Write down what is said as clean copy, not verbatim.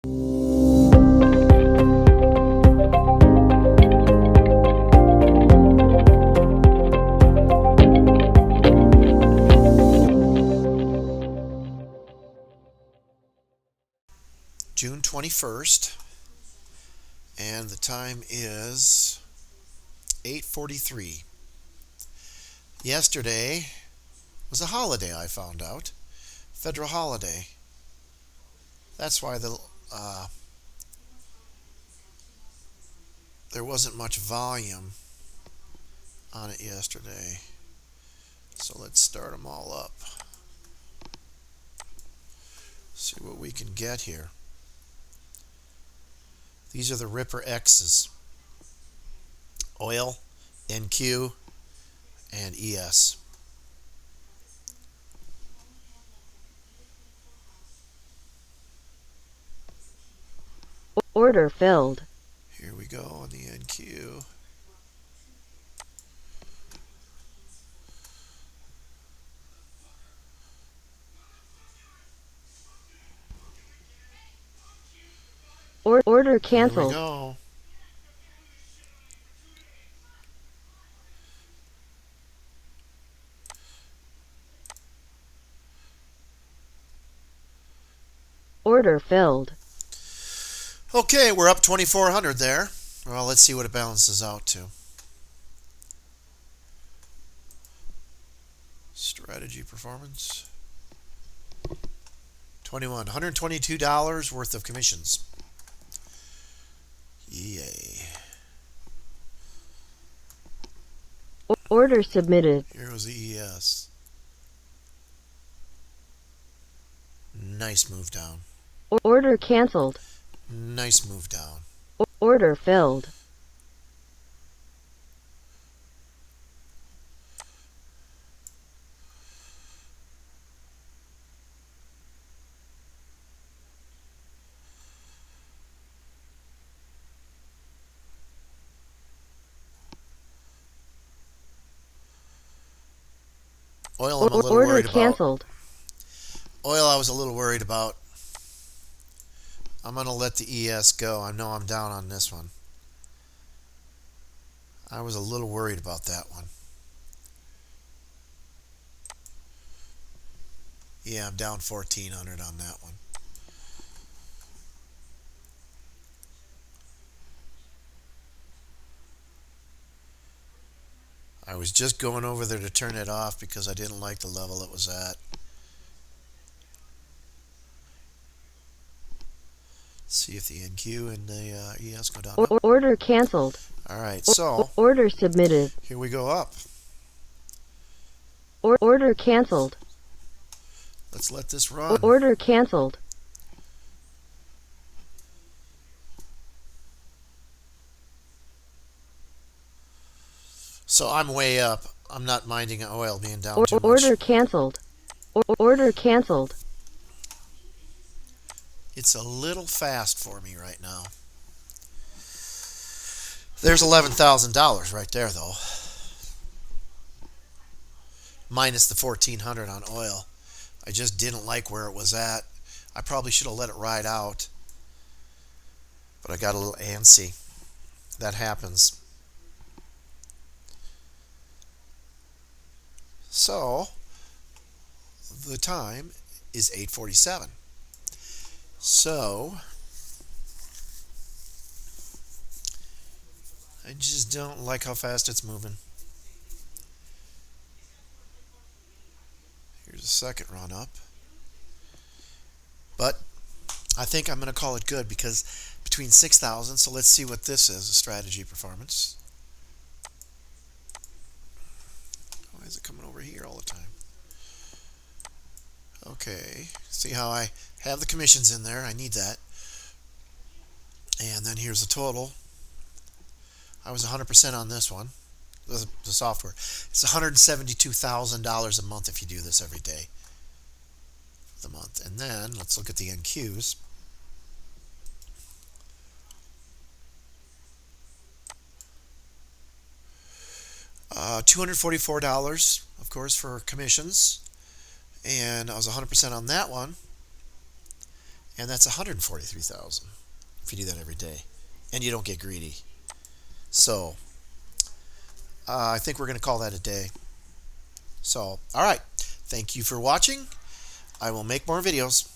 June 21st, and the time is 8:43. Yesterday was a holiday, I found out. Federal holiday. That's why there wasn't much volume on it yesterday. So let's start them all up. See what we can get here. These are the Ripper X's. Oil, NQ, and ES. Order filled. Here we go on the NQ. Order Here we canceled. go. Order filled. Okay, we're up 2,400 there. Well, let's see what it balances out to. Strategy performance. $122 worth of commissions. Yay. Order submitted. Here was the ES. Nice move down. Order canceled. Nice move down. Order filled. Oil, I'm a little Order worried about. canceled. Oil, I was a little worried about. I'm going to let the ES go. I know I'm down on this one. I was a little worried about that one. Yeah, I'm down 1,400 on that one. I was just going over there to turn it off because I didn't like the level it was at. See if the NQ and the ES go down. Order canceled. All right, so Order submitted. here we go up. Order canceled. Let's let this run. Order canceled. So I'm way up. I'm not minding oil being down too much. Order canceled. Order canceled. It's a little fast for me right now. There's $11,000 right there, though. Minus the 1,400 on oil. I just didn't like where it was at. I probably should have let it ride out. But I got a little antsy. That happens. So, the time is 8:47. So, I just don't like how fast it's moving. Here's a second run up. But I think I'm going to call it good because between 6,000, so let's see what this is, a strategy performance. Why is it coming over here all the time? Okay, see how I have the commissions in there. I need that. And then here's the total. I was 100% on this one, the software. It's $172,000 a month if you do this every day for the month. And then let's look at the NQs. $244, of course, for commissions. And I was 100% on that one. And that's 143,000 if you do that every day, and you don't get greedy. So I think we're going to call that a day. So, all right. Thank you for watching. I will make more videos.